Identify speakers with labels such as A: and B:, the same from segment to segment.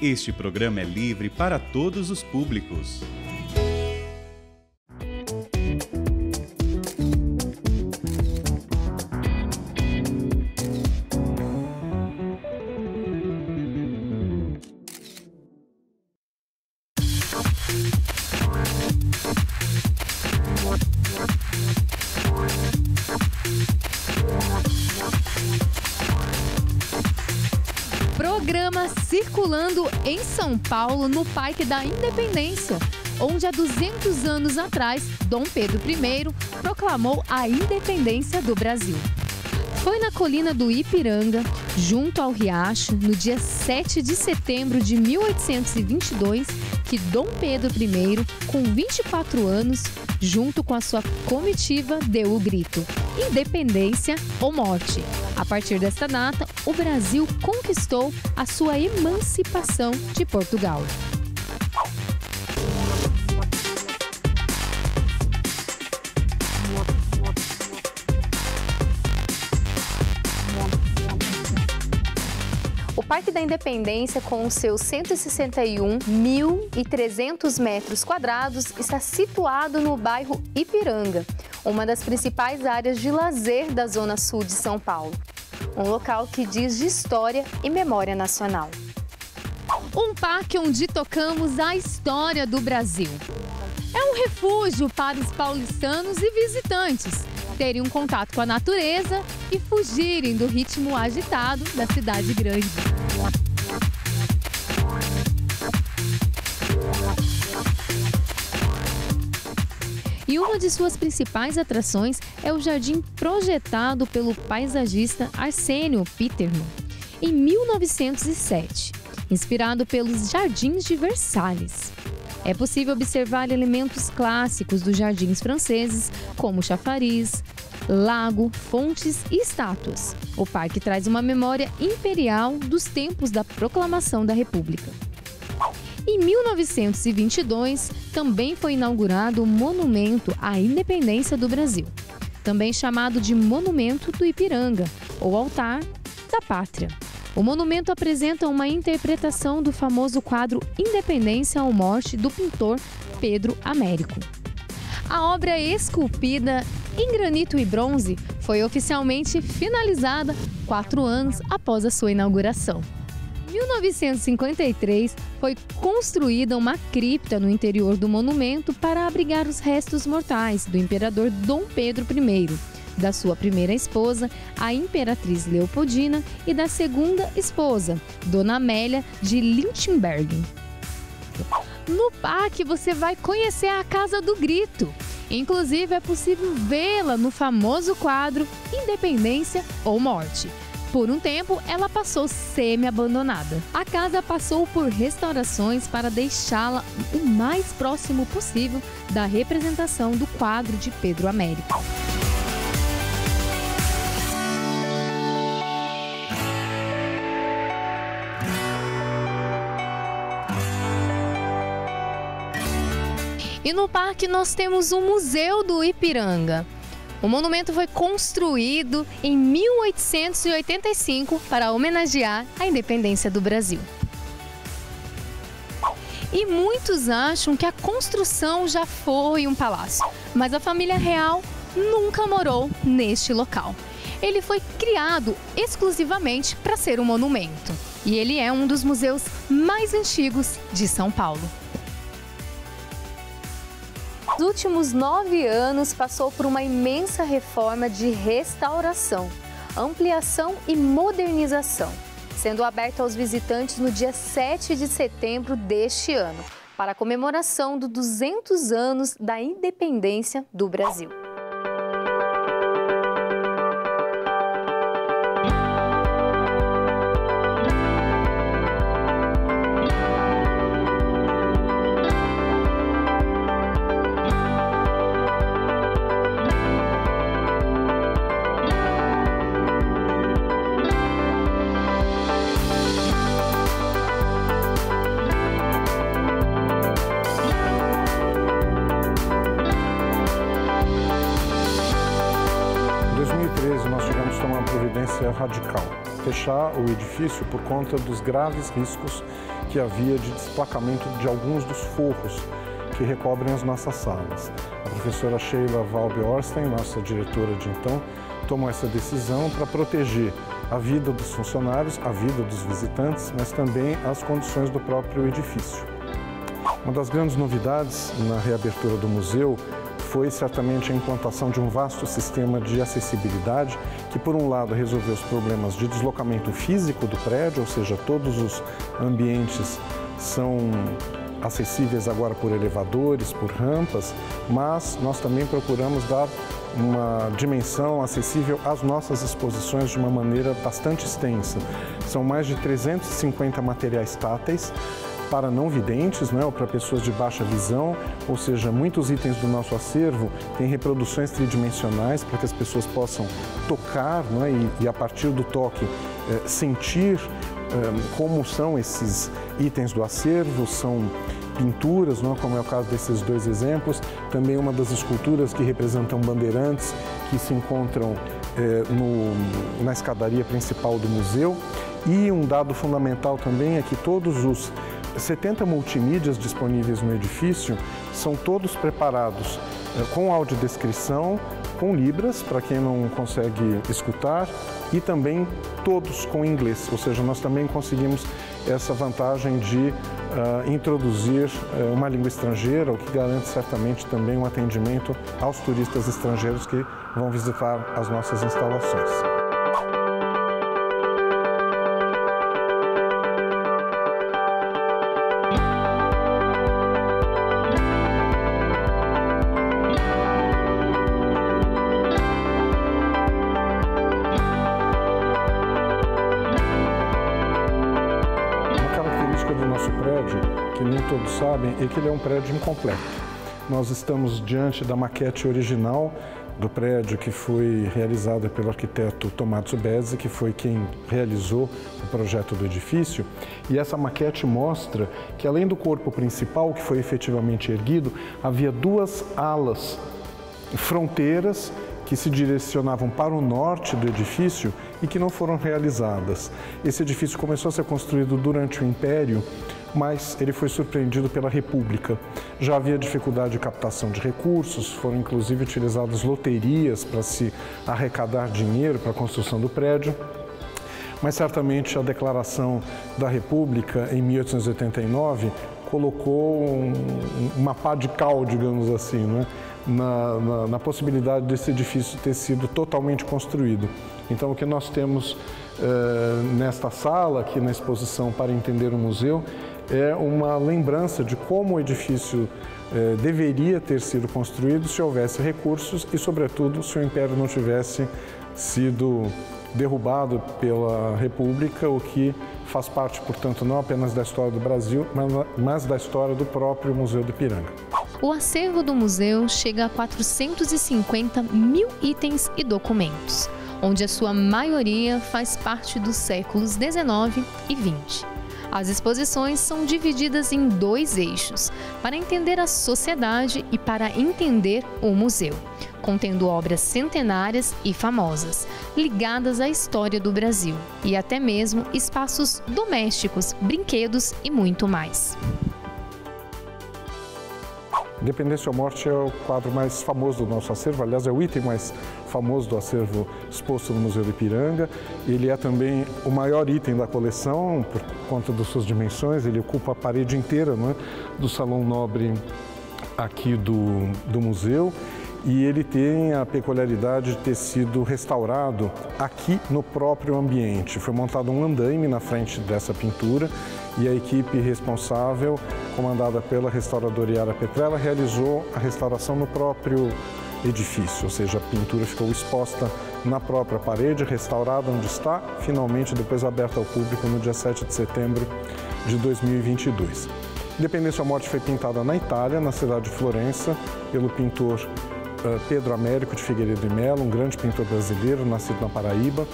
A: Este programa é livre para todos os públicos.
B: Programa circulando em São Paulo, no Parque da Independência, onde há 200 anos atrás, Dom Pedro I proclamou a independência do Brasil. Foi na colina do Ipiranga, junto ao riacho, no dia 7 de setembro de 1822, que Dom Pedro I, com 24 anos, junto com a sua comitiva, deu o grito: independência ou morte. A partir desta data, o Brasil conquistou a sua emancipação de Portugal. O Parque da Independência, com os seus 161.300 metros quadrados, está situado no bairro Ipiranga, uma das principais áreas de lazer da Zona Sul de São Paulo. Um local que diz de história e memória nacional. Um parque onde tocamos a história do Brasil. É um refúgio para os paulistanos e visitantes terem um contato com a natureza e fugirem do ritmo agitado da cidade grande. E uma de suas principais atrações é o jardim projetado pelo paisagista Arsênio Petermann em 1907, inspirado pelos Jardins de Versalhes. É possível observar elementos clássicos dos jardins franceses, como chafariz, lago, fontes e estátuas. O parque traz uma memória imperial dos tempos da proclamação da República. Em 1922, também foi inaugurado o Monumento à Independência do Brasil, também chamado de Monumento do Ipiranga, ou Altar da Pátria. O monumento apresenta uma interpretação do famoso quadro Independência ou Morte, do pintor Pedro Américo. A obra esculpida em granito e bronze foi oficialmente finalizada 4 anos após a sua inauguração. Em 1953, foi construída uma cripta no interior do monumento para abrigar os restos mortais do imperador Dom Pedro I, da sua primeira esposa, a imperatriz Leopoldina, e da segunda esposa, Dona Amélia de Lichtenberg. No parque você vai conhecer a Casa do Grito. Inclusive, é possível vê-la no famoso quadro Independência ou Morte. Por um tempo, ela passou semi-abandonada. A casa passou por restaurações para deixá-la o mais próximo possível da representação do quadro de Pedro Américo. E no parque nós temos o Museu do Ipiranga. O monumento foi construído em 1885 para homenagear a independência do Brasil. E muitos acham que a construção já foi um palácio, mas a família real nunca morou neste local. Ele foi criado exclusivamente para ser um monumento, e ele é um dos museus mais antigos de São Paulo. Nos últimos 9 anos, passou por uma imensa reforma de restauração, ampliação e modernização, sendo aberto aos visitantes no dia 7 de setembro deste ano, para a comemoração dos 200 anos da independência do Brasil.
C: Nós tivemos que tomar uma providência radical. fechar o edifício por conta dos graves riscos que havia de desplacamento de alguns dos forros que recobrem as nossas salas. A professora Sheila Valbe-Orsten, nossa diretora de então, tomou essa decisão para proteger a vida dos funcionários, a vida dos visitantes, mas também as condições do próprio edifício. Uma das grandes novidades na reabertura do museu foi certamente a implantação de um vasto sistema de acessibilidade que, por um lado, resolveu os problemas de deslocamento físico do prédio, ou seja, todos os ambientes são acessíveis agora por elevadores, por rampas, mas nós também procuramos dar uma dimensão acessível às nossas exposições de uma maneira bastante extensa. São mais de 350 materiais táteis para não videntes, ou para pessoas de baixa visão, ou seja, muitos itens do nosso acervo têm reproduções tridimensionais para que as pessoas possam tocar, e a partir do toque sentir como são esses itens do acervo. São pinturas, como é o caso desses dois exemplos, também uma das esculturas que representam bandeirantes que se encontram na escadaria principal do museu. E um dado fundamental também é que todos os 70 multimídias disponíveis no edifício são todos preparados com audiodescrição, com libras, para quem não consegue escutar, e também todos com inglês, ou seja, nós também conseguimos essa vantagem de introduzir uma língua estrangeira, o que garante certamente também um atendimento aos turistas estrangeiros que vão visitar as nossas instalações. Do nosso prédio, que nem todos sabem, é que ele é um prédio incompleto. Nós estamos diante da maquete original do prédio, que foi realizada pelo arquiteto Tomatsu Bezzi, que foi quem realizou o projeto do edifício, e essa maquete mostra que, além do corpo principal, que foi efetivamente erguido, havia duas alas, fronteiras, que se direcionavam para o norte do edifício e que não foram realizadas. Esse edifício começou a ser construído durante o Império, mas ele foi surpreendido pela República. Já havia dificuldade de captação de recursos, foram inclusive utilizadas loterias para se arrecadar dinheiro para a construção do prédio, mas certamente a Declaração da República, em 1889, colocou uma pá de cal, digamos assim, na possibilidade desse edifício ter sido totalmente construído. Então, o que nós temos nesta sala, aqui na exposição Para Entender o Museu, é uma lembrança de como o edifício deveria ter sido construído se houvesse recursos e, sobretudo, se o Império não tivesse sido derrubado pela República, o que faz parte, portanto, não apenas da história do Brasil, mas da história do próprio Museu do Ipiranga.
B: O acervo do museu chega a 450 mil itens e documentos, onde a sua maioria faz parte dos séculos XIX e XX. As exposições são divididas em dois eixos, para entender a sociedade e para entender o museu, contendo obras centenárias e famosas, ligadas à história do Brasil, e até mesmo espaços domésticos, brinquedos e muito mais.
C: Independência ou Morte é o quadro mais famoso do nosso acervo, aliás, é o item mais famoso do acervo exposto no Museu do Ipiranga. Ele é também o maior item da coleção, por conta das suas dimensões. Ele ocupa a parede inteira, do Salão Nobre aqui do museu. E ele tem a peculiaridade de ter sido restaurado aqui no próprio ambiente. Foi montado um andaime na frente dessa pintura e a equipe responsável, comandada pela restauradora Yara Petrella, realizou a restauração no próprio edifício, ou seja, a pintura ficou exposta na própria parede, restaurada onde está, finalmente depois aberta ao público no dia 7 de setembro de 2022. Independência ou Morte foi pintada na Itália, na cidade de Florença, pelo pintor Pedro Américo de Figueiredo e Melo, um grande pintor brasileiro, nascido na Paraíba,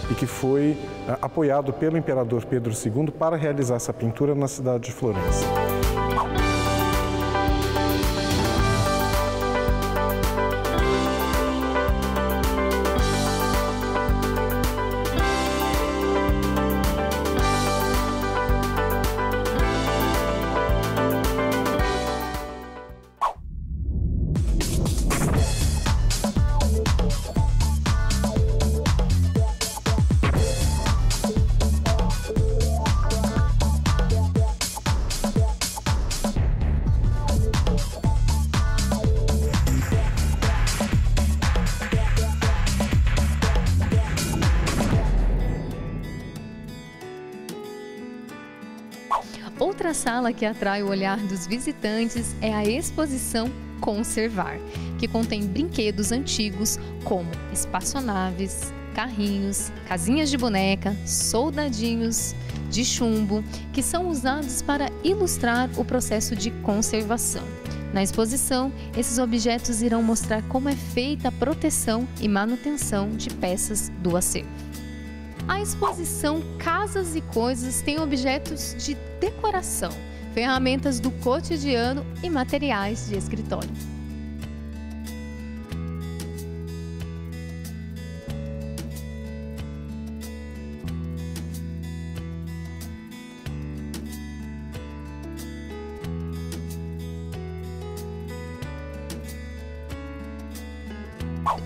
C: e que foi apoiado pelo imperador Pedro II para realizar essa pintura na cidade de Florença.
B: outra sala que atrai o olhar dos visitantes é a exposição Conservar, que contém brinquedos antigos como espaçonaves, carrinhos, casinhas de boneca, soldadinhos de chumbo, que são usados para ilustrar o processo de conservação. Na exposição, esses objetos irão mostrar como é feita a proteção e manutenção de peças do acervo. A exposição Casas e Coisas tem objetos de decoração, ferramentas do cotidiano e materiais de escritório.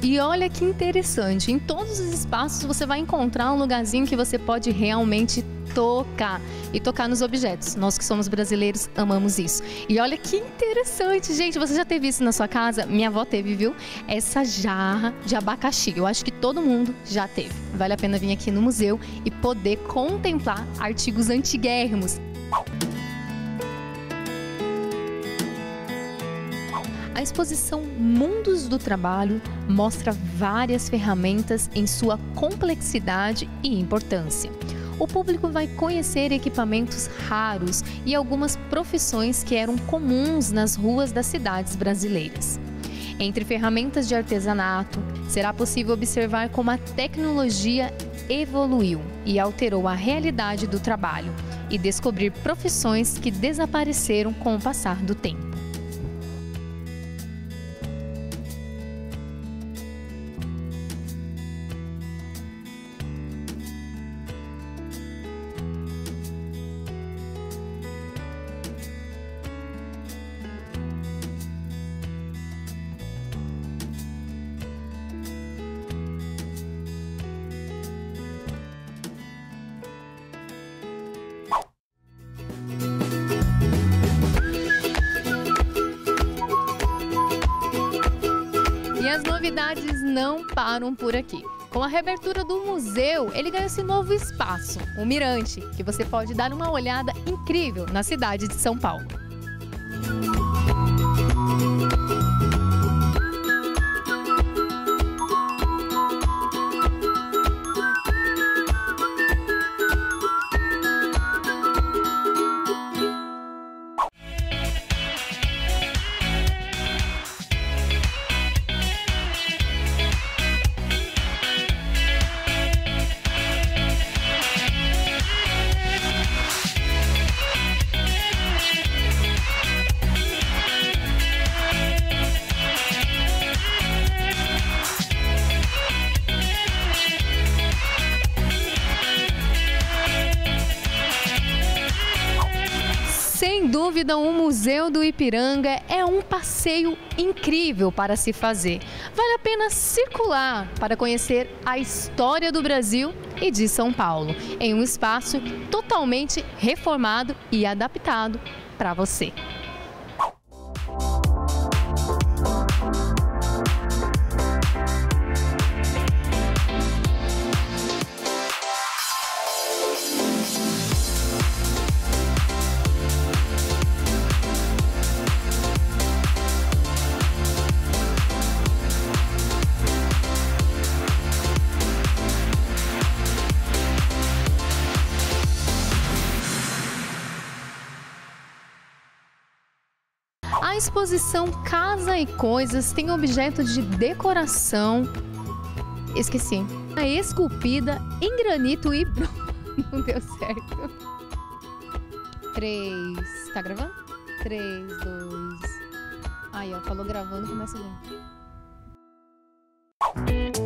B: E olha que interessante, em todos os espaços você vai encontrar um lugarzinho que você pode realmente tocar e tocar nos objetos. Nós que somos brasileiros amamos isso. E olha que interessante, gente, você já teve isso na sua casa? Minha avó teve, viu? Essa jarra de abacaxi, eu acho que todo mundo já teve. Vale a pena vir aqui no museu e poder contemplar artigos antiguérrimos. A exposição Mundos do Trabalho mostra várias ferramentas em sua complexidade e importância. O público vai conhecer equipamentos raros e algumas profissões que eram comuns nas ruas das cidades brasileiras. Entre ferramentas de artesanato, será possível observar como a tecnologia evoluiu e alterou a realidade do trabalho e descobrir profissões que desapareceram com o passar do tempo. E as novidades não param por aqui. Com a reabertura do museu, ele ganhou esse novo espaço, o Mirante, que você pode dar uma olhada incrível na cidade de São Paulo. Sem dúvida, o Museu do Ipiranga é um passeio incrível para se fazer. Vale a pena circular para conhecer a história do Brasil e de São Paulo, em um espaço totalmente reformado e adaptado para você. A exposição Casa e Coisas tem objeto de decoração, esculpida em granito e bronze. Não deu certo. 3, tá gravando? 3, 2... Aí, ó, falou gravando, começa a ver.